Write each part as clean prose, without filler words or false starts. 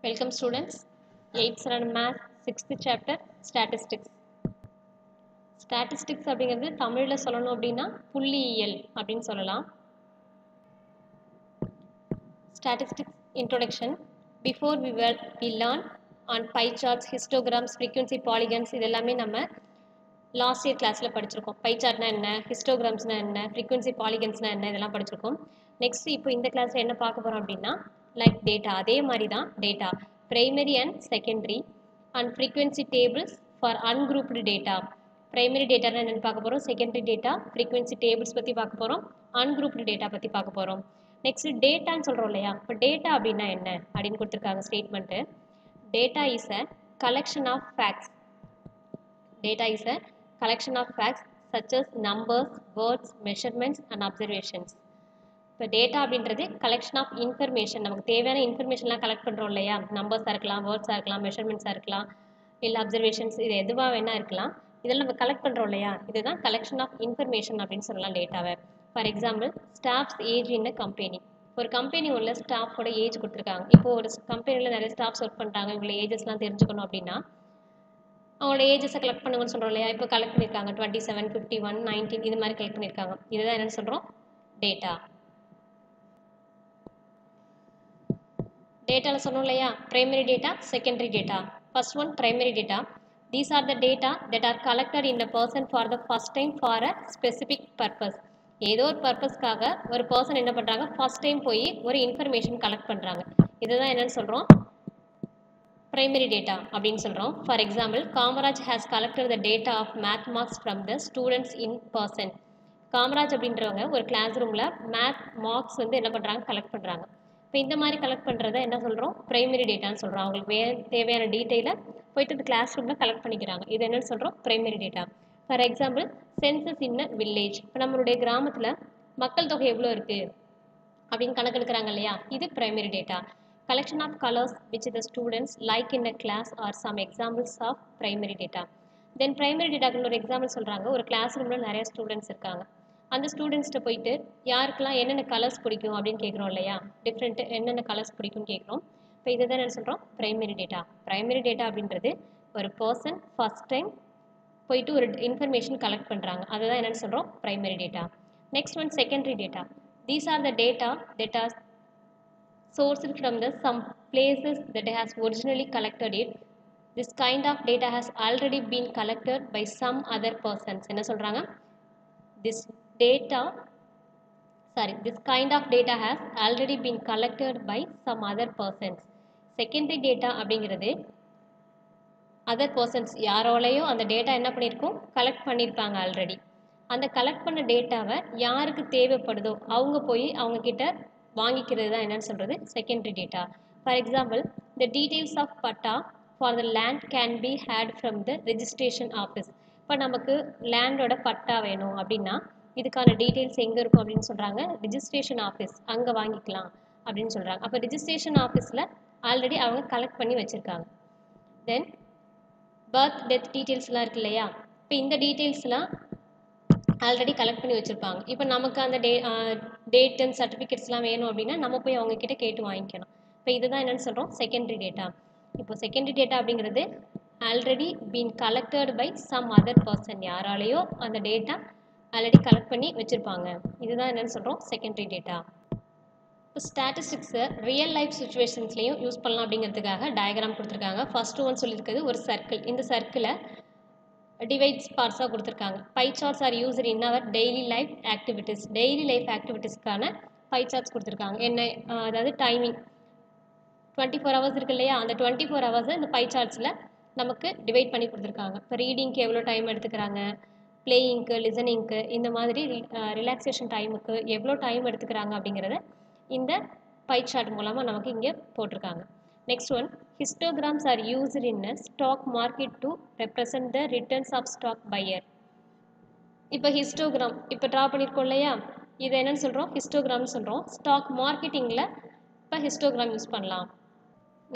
Welcome students. 8th standard math 6th chapter statistics. Statistics அப்படிங்கிறது தமிழ்ல சொல்லணும் அப்படின்னா புள்ளியியல் அப்படின்னு சொல்லலாம். Statistics introduction. Before we learn on pie charts, histograms, frequency polygons இதெல்லாமே நம்ம லாஸ்ட் இயர் கிளாஸ்ல படிச்சிருக்கோம். பை சார்ட்னா என்ன, ஹிஸ்டோகிராம்ஸ்னா என்ன, ஃப்ரீக்வன்சி பாலிகன்ஸ்னா என்ன இதெல்லாம் படிச்சிருக்கோம். நெக்ஸ்ட் இப்போ இந்த கிளாஸ்ல என்ன பார்க்க போறோம் அப்படின்னா லைக் டேட்டா, அதே மாதிரி தான் data, primary and secondary and frequency tables for ungrouped data. Primary டேட்டானா என்னென்னு பார்க்க போகிறோம், செகண்டரி டேட்டா, ஃப்ரீக்வன்சி டேபிள்ஸ் பற்றி பார்க்க போகிறோம், அன்குரூப்டு டேட்டா பற்றி பார்க்க போகிறோம். நெக்ஸ்ட் டேட்டான்னு சொல்கிறோம் இல்லையா, இப்போ டேட்டா அப்படின்னா என்ன அப்படின்னு கொடுத்துருக்காங்க statement. Data is a collection of facts. Data is a collection of facts such as numbers, words, measurements and observations. இப்போ டேட்டா அப்படின்றது கலெக்ஷன் ஆஃப் இன்ஃபர்மேஷன், நமக்கு தேவையான இன்ஃபர்மேஷன்லாம் கலெக்ட் பண்ணுறோம் இல்லையா, நம்பர்ஸாக இருக்கலாம், வேர்ட்ஸாக இருக்கலாம், மெஷர்மெண்ட்ஸாக இருக்கலாம், இல்லை அப்சர்வேஷன்ஸ், இது எதுவாக வேணா இருக்கலாம். இதெல்லாம் நம்ம கலெக்ட் பண்ணுறோம் இல்லையா, இதுதான் கலெக்ஷன் ஆஃப் இன்ஃபர்மேஷன் அப்படின்னு சொல்லலாம் டேட்டாவை. For example staffs age in a company. ஒரு கம்பெனி உள்ள ஸ்டாஃபோட ஏஜ் கொடுத்துருக்காங்க. இப்போ ஒரு கம்பெனியில் நிறைய ஸ்டாஃப்ஸ் ஒர்க் பண்ணுறாங்க, இவங்களை ஏஜஸ்லாம் தெரிஞ்சுக்கணும் அப்படின்னா அவங்களோட ஏஜஸை கலெக்ட் பண்ணுங்கன்னு சொல்கிறோம் இல்லையா. இப்போ கலெக்ட் பண்ணியிருக்காங்க 27, 51, 19 இது மாதிரி கலெக்ட் பண்ணியிருக்காங்க. இதுதான் என்னென்னு சொல்கிறோம், டேட்டா. டேட்டாவில் சொன்னோம் இல்லையா, primary data, secondary data. First one primary data. These are the data that R collected in a person for the first time for a specific purpose. ஏதோ ஒரு பர்பஸ்க்காக ஒரு பர்சன் என்ன பண்ணுறாங்க, ஃபர்ஸ்ட் டைம் போய் ஒரு இன்ஃபர்மேஷன் கலெக்ட் பண்ணுறாங்க. இதுதான் என்னென்னு சொல்கிறோம், primary data அப்படின்னு சொல்கிறோம். For example Kamaraj has collected the data of math marks from the students in person. Kamaraj அப்படின்றவங்க ஒரு கிளாஸ் ரூமில் மேத் மார்க்ஸ் வந்து என்ன பண்ணுறாங்க, கலெக்ட் பண்ணுறாங்க. இப்போ இந்த மாதிரி கலெக்ட் பண்ணுறத என்ன சொல்கிறோம், பிரைமரி டேட்டான்னு சொல்கிறோம். அவங்களுக்கு தேவையான டீட்டெயிலை போயிட்டு இந்த கிளாஸ் ரூமில் கலெக்ட் பண்ணிக்கிறாங்க. இது என்னன்னு சொல்கிறோம், primary data. For example census in a village. இப்போ நம்மளுடைய கிராமத்தில் மக்கள் தொகை எவ்வளோ இருக்குது அப்படின்னு கணக்கெடுக்கிறாங்க இல்லையா, இது primary data. Collection of colors which the students like in a class are some examples of primary data. Then primary data ஒரு எக்ஸாம்பிள் சொல்கிறாங்க. ஒரு கிளாஸ் ரூமில் நிறைய ஸ்டூடெண்ட்ஸ் இருக்காங்க. அந்த ஸ்டூடெண்ட்ஸ்கிட்ட போயிட்டு யாருக்கெல்லாம் என்னென்ன கலர்ஸ் பிடிக்கும் அப்படின்னு கேட்குறோம் இல்லையா, டிஃப்ரெண்ட் என்னென்ன கலர்ஸ் பிடிக்கும்னு கேட்குறோம். இப்போ இதை தான் என்ன சொல்கிறோம், பிரைமரி டேட்டா. பிரைமரி டேட்டா அப்படின்றது ஒரு பர்சன் ஃபர்ஸ்ட் டைம் போயிட்டு ஒரு இன்ஃபர்மேஷன் கலெக்ட் பண்ணுறாங்க, அதை தான் என்னென்னு சொல்கிறோம், primary data. Next one secondary data. These are the data that are sourced from the some places that has originally collected it. This kind of data has already been collected by some other persons. என்ன சொல்றாங்க, this kind of data has already been collected by some other persons. Secondary data அப்படிங்கிறது other persons, யாரோலையும் அந்த data என்ன பண்ணியிருக்கோம், collect பண்ணியிருப்பாங்க already. அந்த collect பண்ண டேட்டாவை யாருக்கு தேவைப்படுதோ அவங்க போய் அவங்க கிட்ட வாங்கிக்கிறது தான் என்னன்னு சொல்கிறது, secondary data. For example the details of patta for the land can be had from the registration office. இப்போ நமக்கு லேண்டோட பட்டா வேணும் அப்படின்னா இதுக்கான டீட்டெயில்ஸ் எங்கே இருக்கும் அப்படின்னு சொல்கிறாங்க, ரிஜிஸ்ட்ரேஷன் ஆஃபீஸ், அங்கே வாங்கிக்கலாம் அப்படின்னு சொல்கிறாங்க. அப்போ ரிஜிஸ்ட்ரேஷன் ஆஃபீஸில் ஆல்ரெடி அவங்க கலெக்ட் பண்ணி வச்சுருக்காங்க. தென் பர்த் டெத் டீட்டெயில்ஸ்லாம் இருக்கு இல்லையா, இப்போ இந்த டீட்டெயில்ஸ்லாம் ஆல்ரெடி கலெக்ட் பண்ணி வச்சுருப்பாங்க. இப்போ நமக்கு அந்த டேட் அண்ட் சர்டிஃபிகேட்ஸ்லாம் வேணும் அப்படின்னா நம்ம போய் அவங்கக்கிட்ட கேட்டு வாங்கிக்கணும். இப்போ இதுதான் என்னென்னு சொல்கிறோம், செகண்டரி டேட்டா. இப்போ செகண்டரி டேட்டா அப்படிங்கிறது already been collected by some other person, யாராலேயோ அந்த டேட்டா ஆல்ரெடி கலெக்ட் பண்ணி வச்சுருப்பாங்க. இதுதான் என்னென்னு சொல்கிறோம், செகண்டரி டேட்டா. இப்போ ஸ்டாட்டிஸ்டிக்ஸை ரியல் லைஃப் சுச்சுவேஷன்ஸ்லையும் யூஸ் பண்ணலாம் அப்படிங்கிறதுக்காக டயக்ராம் கொடுத்துருக்காங்க. ஃபர்ஸ்ட் ஒன் சொல்லியிருக்கிறது ஒரு சர்க்கிள். இந்த சர்க்கிளை டிவைட்ஸ் பார்ட்ஸாக கொடுத்துருக்காங்க. Pie charts are used in our daily life activities. Daily life ஆக்டிவிட்டீஸ்க்கான பை சார்ட்ஸ் கொடுத்துருக்காங்க. என்ன, அதாவது டைமிங் 24 ஹவர்ஸ் இருக்கு இல்லையா, அந்த 24 ஹவர்ஸை இந்த பை சார்ட்ஸில் நமக்கு டிவைட் பண்ணி கொடுத்துருக்காங்க. இப்போ ரீடிங்க்கு எவ்வளோ டைம் எடுத்துக்கிறாங்க, பிளேயிங்க்கு, லிசனிங்க்கு, இந்த மாதிரி ரிலாக்ஸேஷன் டைமுக்கு எவ்வளோ டைம் எடுத்துக்கிறாங்க அப்படிங்கிறத இந்த பை சார்ட் மூலமாக நமக்கு இங்கே போட்டிருக்காங்க. Next one, histograms are used in a stock market to represent the returns of stock buyer. இப்போ ஹிஸ்டோகிராம் இப்போ ட்ரா பண்ணியிருக்கோம் இல்லையா, இதை என்னென்னு சொல்கிறோம், ஹிஸ்டோகிராம்னு சொல்கிறோம். ஸ்டாக் மார்க்கெட்டிங்கில் இப்போ ஹிஸ்டோகிராம் யூஸ் பண்ணலாம்.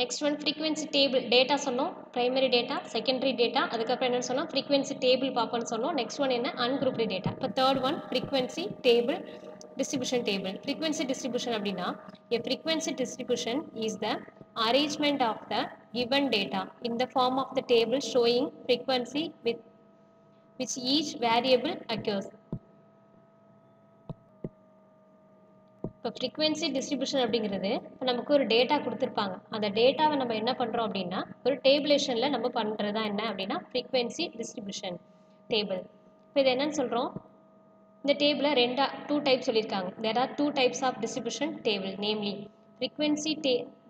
Next one frequency table. Data சொன்னோம், பிரைமரி டேட்டா, செகண்டரி டேட்டா, அதுக்கப்புறம் என்னென்னு சொன்னோம், ஃப்ரீக்வன்சி டேபிள் பார்ப்போன்னு சொன்னோம். நெக்ஸ்ட் ஒன் என்ன, அன்குரூப்டு டேட்டா. இப்போ third one frequency table distribution table. Frequency distribution அப்படின்னா a frequency distribution is the arrangement of the given data in the form of the table showing frequency with which each variable occurs. இப்போ frequency distribution அப்படிங்கிறது இப்போ நமக்கு ஒரு data கொடுத்துருப்பாங்க. அந்த டேட்டாவை நம்ம என்ன பண்ணுறோம் அப்படின்னா ஒரு டேபிளேஷனில் நம்ம பண்ணுறது தான் என்ன அப்படின்னா ஃப்ரீக்வன்சி டிஸ்ட்ரிபியூஷன் டேபிள். இப்போ இது என்னன்னு சொல்கிறோம், இந்த டேபிளை டூ டைப்ஸ் சொல்லியிருக்காங்க. There are 2 types of distribution table, namely frequency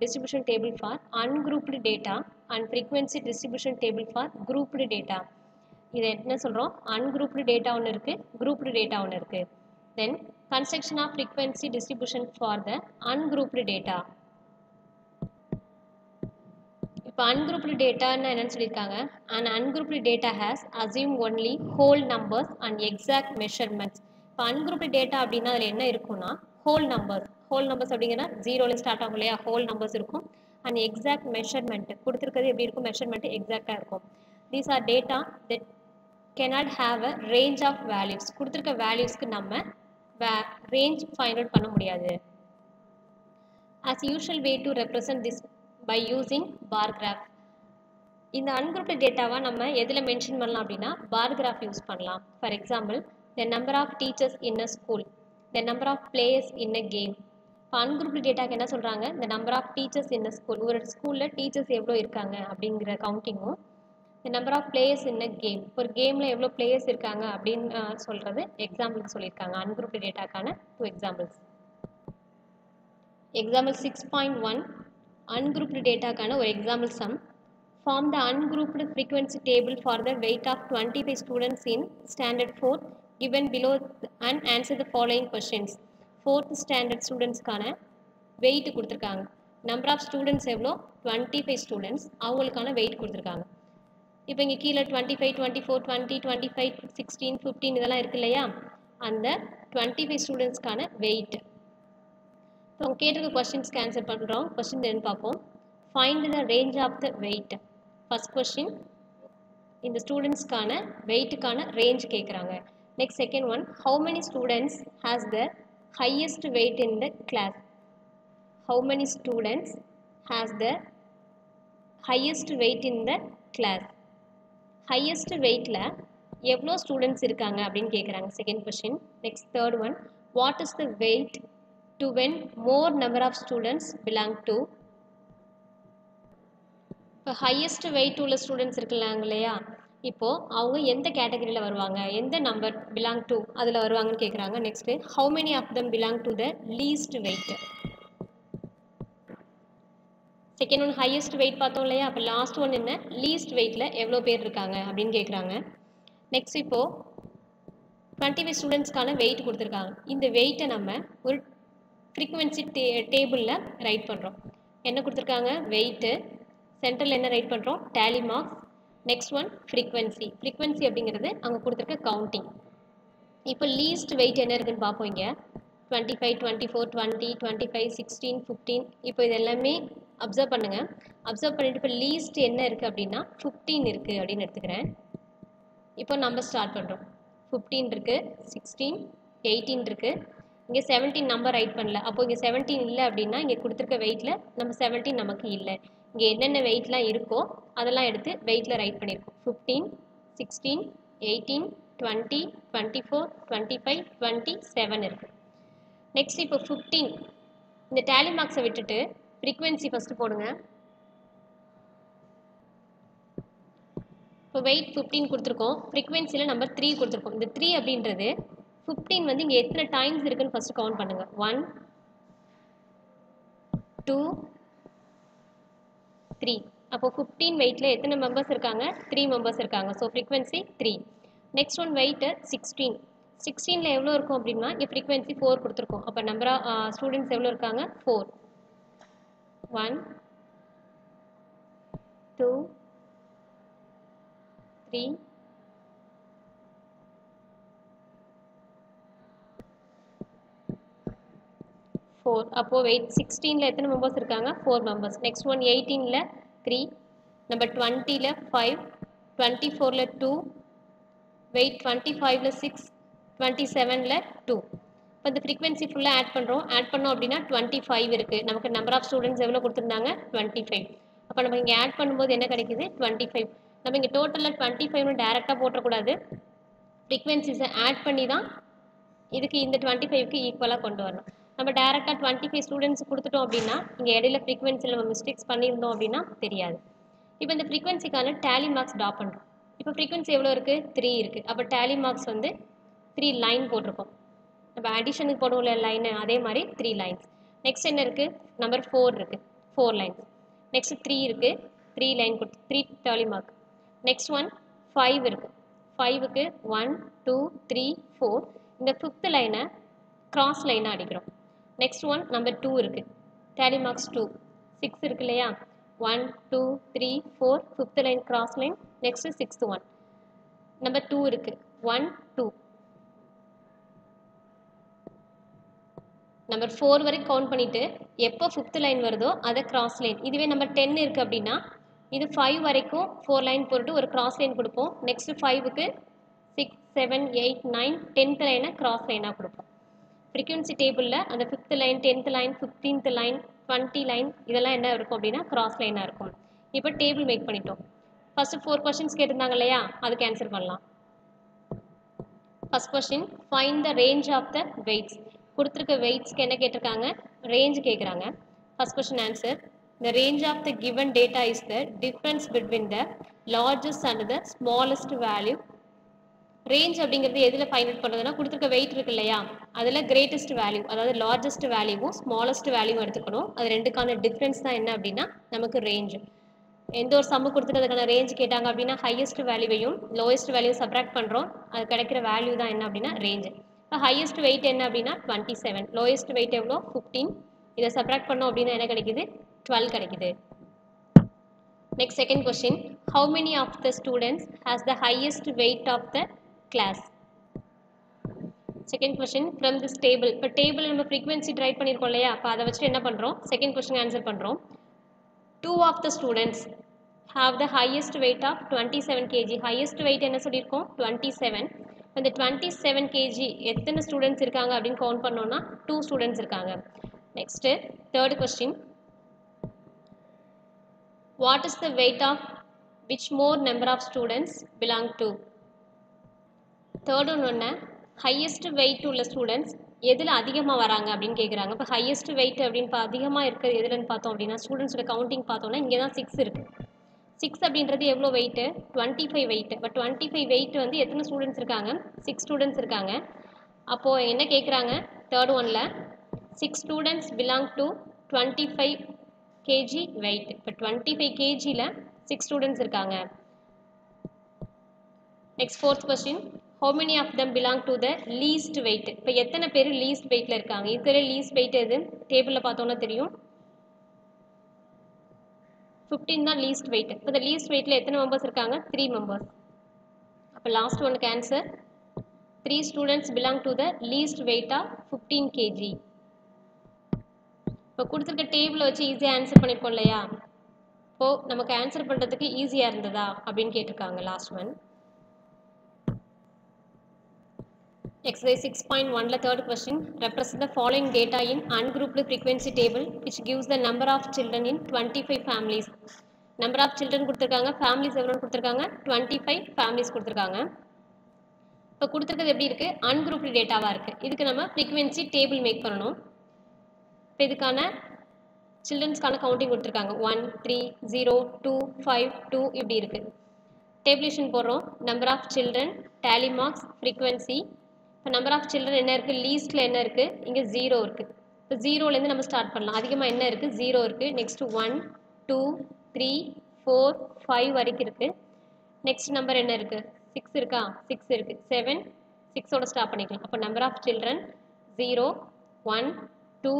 distribution table for ungrouped data and frequency distribution table for grouped data. இதை என்ன சொல்கிறோம், ungrouped data ஒன்று இருக்குது, grouped data ஒன்று இருக்குது. Then construction of frequency distribution for the ungrouped data. இப்போ ungrouped data என்னன்னு சொல்லியிருக்காங்க, an ungrouped data has assumed only whole numbers and exact measurements. இப்போ ungrouped data அப்படின்னா அதில் என்ன இருக்குன்னா whole numbers அப்படிங்கன்னா 0ல ஸ்டார்ட் ஆகும் இல்லையா, ஹோல் நம்பர்ஸ் இருக்கும். அண்ட் எக்ஸாக்ட் மெஷர்மெண்ட் கொடுத்துருக்கிறது எப்படி இருக்கும், மெஷர்மெண்ட் எக்ஸாக்டாக இருக்கும். These are data that cannot have a range of values. கொடுத்துருக்க வேல்யூஸ்க்கு நம்ம ரேஞ்ச் ஃபைண்ட் அவுட் பண்ண முடியாது. as usual way to represent this by using bar graph. இந்த ungrouped டேட்டாவை நம்ம எதில் மென்ஷன் பண்ணலாம் அப்படின்னா பார் கிராஃப் யூஸ் பண்ணலாம். For example, the number of teachers in a school, the number of players in a game. இப்போ அன்குரூப்டு டேட்டாக்கு என்ன சொல்கிறாங்க, இந்த number of teachers in school, ஒரு ஸ்கூலில் டீச்சர்ஸ் எவ்வளோ இருக்காங்க அப்படிங்கிற கவுண்டிங்கும், இந்த number of players in game, ஒரு கேமில் எவ்வளோ பிளேயர்ஸ் இருக்காங்க அப்படின்னு சொல்கிறது எக்ஸாம்பிளுக்கு சொல்லியிருக்காங்க. அன்குரூப்டு டேட்டாக்கான 2 எக்ஸாம்பிள்ஸ். எக்ஸாம்பிள் 6.1 அன்குரூப்டு டேட்டாக்கான ஒரு example sum. Form the ungrouped frequency table for the weight of 25 students in standard 4 given below and answer the following questions. 4th standard ஸ்டூடெண்ட்ஸ்க்கான wait கொடுத்துருக்காங்க. நம்பர் ஆஃப் ஸ்டூடெண்ட்ஸ் எவ்வளோ, 25 students, அவங்களுக்கான wait கொடுத்துருக்காங்க. இப்போ இங்கே கீழே 25, 24, 20, 25, 16, 15 இதெல்லாம் இருக்கு இல்லையா, அந்த 25 ஸ்டூடெண்ட்ஸ்க்கான வெயிட். இப்போ அவங்க கேட்டிருக்க கொஸ்டின்ஸ்க்கு ஆன்சர் பண்ணுறோம். கொஸ்டின் என்னன்னு பார்ப்போம். Find the range of the weight. First question இந்த ஸ்டூடெண்ட்ஸ்க்கான வெயிட்டுக்கான ரேஞ்ச் கேட்குறாங்க. Next, second one, how many students has the highest weight in the class? How many students has the highest weight in the class? Highest weightல எவ்வளோ students இருக்காங்க அப்படின்னு கேட்குறாங்க. Second question. Next third one, what is the weight to when more number of students belong to. இப்போ highest weight உள்ள students இருக்காங்க இல்லையா, இப்போது அவங்க எந்த கேட்டகரியில் வருவாங்க, எந்த நம்பர் பிலாங் டு அதில் வருவாங்கன்னு கேட்குறாங்க. Next, how many of them belong to the least weight. Second one highest weight பார்த்தோம் இல்லையா, அப்போ லாஸ்ட் ஒன் என்ன, லீஸ்ட் வெயிட்டில் எவ்வளோ பேர் இருக்காங்க அப்படின்னு கேட்குறாங்க. நெக்ஸ்ட் இப்போது 25 ஸ்டூடெண்ட்ஸ்க்கான வெயிட் கொடுத்துருக்காங்க. இந்த வெயிட்டை நம்ம ஒரு ஃப்ரீக்வன்சி டேபிளில் ரைட் பண்ணுறோம். என்ன கொடுத்துருக்காங்க, வெயிட்டு, சென்டரில் என்ன ரைட் பண்ணுறோம், tally marks. Next one frequency. Frequency அப்படிங்கிறது அங்கே கொடுத்துருக்க கவுண்டிங். இப்போ லீஸ்ட் வெயிட் என்ன இருக்குதுன்னு பார்ப்போம். இங்கே 25, 24, 20, 25, 16, 15. இப்போ இது எல்லாமே அப்சர்வ் பண்ணுங்கள். அப்சர்வ் பண்ணிவிட்டு இப்போ லீஸ்ட் என்ன இருக்குது அப்படின்னா 15 இருக்குது அப்படின்னு எடுத்துக்கிறேன். இப்போ நம்ம ஸ்டார்ட் பண்ணுறோம். 15 இருக்குது, 16, 18 இருக்குது. இங்கே 17 நம்பர் ரைட் பண்ணல. அப்போ இங்கே 17 இல்லை அப்படின்னா இங்கே கொடுத்துருக்க வெயிட்டில் நம்ம 17 நமக்கு இல்லை. இங்கே என்னென்ன வெயிட்லாம் இருக்கோ அதெல்லாம் எடுத்து வெயிட்டில் ரைட் பண்ணியிருக்கோம். 15, 16, 18, 20, 24, 25, 27 இருக்குது. நெக்ஸ்ட் இப்போ 15 இந்த டேலி மார்க்ஸை விட்டுட்டு ஃப்ரீக்வன்சி ஃபஸ்ட்டு போடுங்க. இப்போ வெயிட் 15 கொடுத்துருக்கோம், ஃப்ரீக்வன்சியில் நம்பர் 3 கொடுத்துருக்கோம். இந்த 3 அப்படின்றது 15 வந்து இங்கே எத்தனை டைம்ஸ் இருக்குன்னு ஃபஸ்ட்டு கவுண்ட் பண்ணுங்கள். 1, 2, 3. அப்போ 15 வெயிட்டில் எத்தனை மெம்பர்ஸ் இருக்காங்க, 3 மெம்பர்ஸ் இருக்காங்க. So frequency 3. Next one weight 16. 16ல் எவ்வளோ இருக்கும் அப்படின்னா இங்கே ஃப்ரீக்வன்சி 4 கொடுத்துருக்கோம். அப்போ நம்பர் ஆஃப் ஸ்டூடெண்ட்ஸ் எவ்வளோ இருக்காங்க, 4. 1, 2, 3, 4. அப்போது வெயிட் 16ல் எத்தனை மெம்பர்ஸ் இருக்காங்க, 4 மெம்பர்ஸ். நெக்ஸ்ட் ஒன் 18ல் 3, நம்பர் 20ல் 5, 24ல் 2, வெயிட் 25ல் 6, 27ல் 2. இப்போ இந்த ஃப்ரீக்வன்சி ஃபுல்லாக ஆட் பண்ணுறோம். ஆட் பண்ணோம் அப்படின்னா 25 இருக்குது. நமக்கு நம்பர் ஆஃப் ஸ்டூடெண்ட்ஸ் எவ்வளோ கொடுத்துருந்தாங்க? 25. அப்போ நம்ம இங்கே ஆட் பண்ணும்போது என்ன கிடைக்குது? 25. நம்ம இங்கே டோட்டலில் 25னு டேரெக்டாக போட்டக்கூடாது. ஃப்ரீக்வன்சிஸை ஆட் பண்ணி தான் இதுக்கு இந்த 25க்கு ஈக்குவலாக கொண்டு வரணும். நம்ம டேரெக்டாக 25 ஸ்டூடெண்ட்ஸ் கொடுத்துட்டோம் அப்படின்னா இங்கே இடையில ஃப்ரீக்வன்சியில் நம்ம மிஸ்டேக்ஸ் பண்ணியிருந்தோம் அப்படின்னா தெரியாது. இப்போ இந்த ஃப்ரீக்வன்சிக்கான டேலி மார்க்ஸ் ட்ரா பண்ணுறோம். இப்போ ஃப்ரீக்வன்சி எவ்வளோ இருக்குது? 3 இருக்குது. அப்போ டேலி மார்க்ஸ் வந்து 3 லைன் போட்டிருக்கோம். நம்ம அடிஷனுக்கு போடுவோம்ல லைனு, அதே மாதிரி 3 லைன்ஸ். நெக்ஸ்ட் என்ன இருக்குது? நம்பர் 4 இருக்குது, 4 லைன்ஸ். நெக்ஸ்ட் 3 இருக்குது, 3 லைன் கொடுத்து 3 டேலி மார்க். நெக்ஸ்ட் ஒன் 5 இருக்குது, 5க்கு 1 2 3 4. இந்த 5th லைனை கிராஸ் லைனாக அடிக்கிறோம். நெக்ஸ்ட் ஒன் நம்பர் 2 இருக்குது, டேலி மார்க்ஸ் 2. 6 இருக்கு இல்லையா? 1 2 3 4, 5th line cross line. Next 6th one number 2 இருக்குது, 1 2. நம்பர் 4 வரைக்கும் கவுண்ட் பண்ணிவிட்டு எப்போ 5th லைன் வருதோ அதை கிராஸ் லைன். இதுவே நம்பர் 10 இருக்குது அப்படின்னா இது 5 வரைக்கும் 4 லைன் போட்டு ஒரு கிராஸ் லைன் கொடுப்போம். நெக்ஸ்ட் 5க்கு 6 7 8 9 10th லைனை கிராஸ் லைனாக கொடுப்போம். ஃப்ரீக்வன்சி டேபிளில் அந்த 5th line 10th line 15th line 20 line இதெல்லாம் என்ன இருக்கும் அப்படின்னா கிராஸ் லைனாக இருக்கும். இப்போ டேபிள் மேக் பண்ணிட்டோம். ஃபஸ்ட்டு 4 கொஸ்டின்ஸ் கேட்டிருந்தாங்க இல்லையா? அதுக்கு ஆன்சர் பண்ணலாம். First question, find the range of the weights. கொடுத்துருக்க வெயிட்ஸ்க்கு என்ன கேட்டிருக்காங்க? ரேஞ்ச் கேட்குறாங்க. First question answer, the range of the given data is the difference between the largest and the smallest value. Range அப்படிங்கிறது எதில் ஃபைண்ட் அவுட் பண்ணுறதுனா கொடுத்துருக்க wait இருக்கு இல்லையா, அதில் கிரேட்டஸ்ட் வேல்யூ அதாவது லார்ஜஸ்ட் வேல்யூவும் ஸ்மாலஸ்ட் வேல்யூவும் எடுத்துக்கணும். அது ரெண்டுக்கான டிஃப்ரென்ஸ் தான் என்ன அப்படின்னா நமக்கு ரேஞ்ச். எந்த ஒரு சம்மு கொடுத்துட்டு அதுக்கான ரேஞ்ச் கேட்டாங்க அப்படின்னா ஹையஸ்ட் வேல்யூவையும் லோயஸ்ட் வேல்யூ சப்ராக்ட் பண்ணுறோம். அது கிடைக்கிற வேல்யூ தான் என்ன அப்படின்னா ரேஞ்ச். இப்போ ஹையஸ்ட் வெயிட் என்ன அப்படின்னா 27, லோயஸ்ட் வெயிட் எவ்வளோ 15. இதை சப்ராக்ட் பண்ணோம் அப்படின்னா என்ன கிடைக்குது? 12 கிடைக்குது. Next second question, how many of the students has the highest weight of the class. Second question, from this table. இப்போ டேபிள் நம்ம ஃப்ரீக்வன்சி ரைட் பண்ணியிருக்கோம் இல்லையா, அப்போ அதை வச்சுட்டு என்ன பண்ணுறோம்? செகண்ட் கொஸ்டின் ஆன்சர் பண்ணுறோம். 2 of the students have the highest weight of 27 kg. highest weight என்ன சொல்லியிருக்கோம்? 27. இந்த 27 kg எத்தனை ஸ்டூடெண்ட்ஸ் இருக்காங்க அப்படின்னு கவுண்ட் பண்ணோம்னா 2 ஸ்டூடெண்ட்ஸ் இருக்காங்க. Next third question, what is the weight of which more number of students belong to. Third ஒன்று, highest weight உள்ள ஸ்டூடெண்ட்ஸ் எதில் அதிகமாக வராங்க அப்படின்னு கேட்குறாங்க. இப்போ ஹையஸ்ட் வெயிட் அப்படின்னு அதிகமாக இருக்கிறது எதுலன்னு பார்த்தோம் அப்படின்னா ஸ்டூடெண்ட்ஸோட கவுண்டிங் பார்த்தோம்னா இங்கே தான் 6 இருக்குது. 6 அப்படின்றது எவ்வளோ வெயிட்டு? 25 வெயிட். இப்போ 25 வெயிட் வந்து எத்தனை ஸ்டூடெண்ட்ஸ் இருக்காங்க? 6 ஸ்டூடெண்ட்ஸ் இருக்காங்க. அப்போது என்ன கேட்குறாங்க? தேர்ட் ஒன்ல 6 students belong to 25 kg weight. இப்போ 25 kgயில் 6 ஸ்டூடெண்ட்ஸ் இருக்காங்க. Next fourth question, how many of them belong to the least weight. இப்போ எத்தனை பேர் லீஸ்ட் வெயிட்டில் இருக்காங்க? இருக்கிற லீஸ்ட் வெயிட் எது? டேபிளில் பார்த்தோன்னா தெரியும், 15 தான் லீஸ்ட் வெயிட். இப்போ இந்த லீஸ்ட் வெயிட்டில் எத்தனை மெம்பர்ஸ் இருக்காங்க? 3 மெம்பர்ஸ். அப்போ லாஸ்ட் ஒனுக்கு answer 3 students belong to the least weight of 15 kg. இப்போ கொடுத்துருக்க டேபிளை வச்சு ஈஸியாக ஆன்சர் பண்ணியிருக்கோம் இல்லையா? இப்போது நமக்கு ஆன்சர் பண்ணுறதுக்கு ஈஸியாக இருந்ததா அப்படின்னு கேட்டிருக்காங்க. Last one exercise 6.1 third question, represent the following data in ungrouped frequency table which gives the number of children in 25 families. number of children கொடுத்திருக்காங்க, families எவ்வளோன்னு கொடுத்திருக்காங்க? 25 families கொடுத்திருக்காங்க. இப்போ கொடுத்துருக்கிறது எப்படி இருக்குது? ungrouped டேட்டாவாக இருக்குது. இதுக்கு நம்ம frequency table மேக் பண்ணணும். இப்போ இதுக்கான சில்ட்ரன்ஸ்க்கான கவுண்டிங் கொடுத்துருக்காங்க. 1 3 0 2 5 2 இப்படி இருக்குது. டேபிளேஷன் போடுறோம். Number of children, tally marks, frequency. இப்போ நம்பர் ஆஃப் சில்ட்ரன் என்ன இருக்குது? லீஸ்ட்டில் என்ன இருக்குது? இங்கே 0 இருக்குது. இப்போ 0லேருந்து நம்ம ஸ்டார்ட் பண்ணலாம். அதிகமாக என்ன இருக்குது? 0 இருக்குது. நெக்ஸ்ட்டு 1 2 3 4 5 வரைக்கும் இருக்குது. நெக்ஸ்ட் நம்பர் என்ன இருக்குது? 6 இருக்கா? 6 இருக்குது. 7 6ஓட ஸ்டார்ட் பண்ணிக்கலாம். அப்போ நம்பர் ஆஃப் சில்ட்ரன் 0 1 2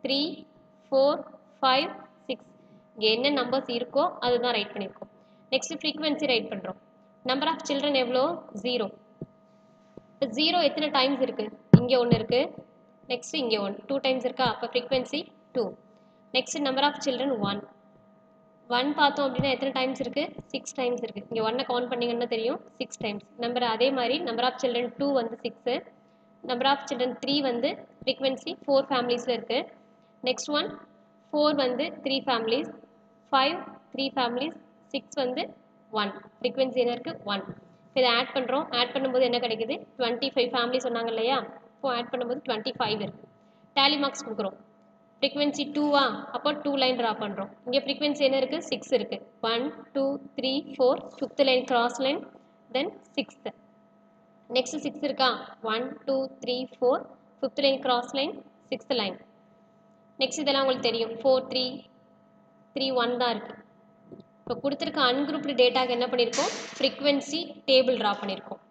3 4 5 6. இங்கே என்ன நம்பர்ஸ் இருக்கோ அதுதான் ரைட் பண்ணியிருக்கோம். நெக்ஸ்ட்டு ஃப்ரீக்வன்சி ரைட் பண்ணுறோம். நம்பர் ஆஃப் சில்ட்ரன் எவ்வளோ? 0. இப்போ 0 எத்தனை டைம்ஸ் இருக்குது? இங்கே ஒன்று இருக்குது. நெக்ஸ்ட்டு இங்கே 2 டைம்ஸ் இருக்கா? அப்போ frequency 2. Next number of children 1 பார்த்தோம் அப்படின்னா எத்தனை டைம்ஸ் இருக்குது? 6 டைம்ஸ் இருக்குது. இங்கே 1 கவுண்ட் பண்ணிங்கன்னா தெரியும் 6 டைம்ஸ். நம்பர் அதே மாதிரி நம்பர் ஆஃப் சில்ட்ரன் 2 வந்து 6. நம்பர் ஆஃப் சில்ட்ரன் 3 வந்து ஃப்ரீக்வன்சி 4 ஃபேமிலிஸில் இருக்குது. நெக்ஸ்ட் ஒன் 4 வந்து 3 ஃபேமிலிஸ், 5 3 ஃபேமிலிஸ், 6 வந்து 1 ஃப்ரீக்வன்சி என்ன இருக்குது 1. இப்போ இதை ஆட் பண்ணுறோம். ஆட் பண்ணும்போது என்ன கிடைக்குது 25 ஃபேமிலி சொன்னாங்க இல்லையா, இப்போ ஆட் பண்ணும்போது 25 இருக்குது. டேலி மார்க்ஸ் கொடுக்குறோம். ஃப்ரீக்வன்சி 2வா, அப்போ 2 லைன் ட்ரா பண்ணுறோம். இங்கே ஃப்ரீக்வன்சி என்ன இருக்குது 6 இருக்குது. 1 2 3 4 ஃபிஃப்த் லைன் கிராஸ் லைன், தென் 6th. நெக்ஸ்ட் 6 இருக்கா, 1 2 3 4 fifth line cross line, 6th line. Next இதெல்லாம் உங்களுக்கு தெரியும் 4 3 3 1 தான் இருக்குது. இப்போ கொடுத்துருக்க அன்குரூப்டு டேட்டாக்கு என்ன பண்ணியிருக்கோம், ஃப்ரீக்வன்சி டேபிள் ட்ரா பண்ணியிருக்கோம்.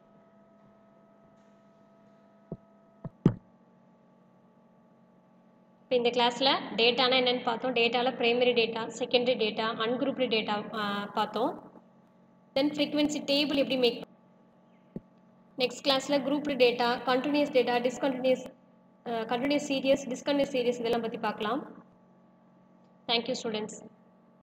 இப்போ இந்த கிளாஸில் டேட்டானா என்னென்னு பார்த்தோம். டேட்டாவில் primary data, secondary data, ungrouped data பார்த்தோம். தென் ஃப்ரீக்வன்சி டேபிள் எப்படி மேக். நெக்ஸ்ட் கிளாஸில் grouped data, continuous data, continuous series, discontinuous series இதெல்லாம் பற்றி பார்க்கலாம். Thank you students.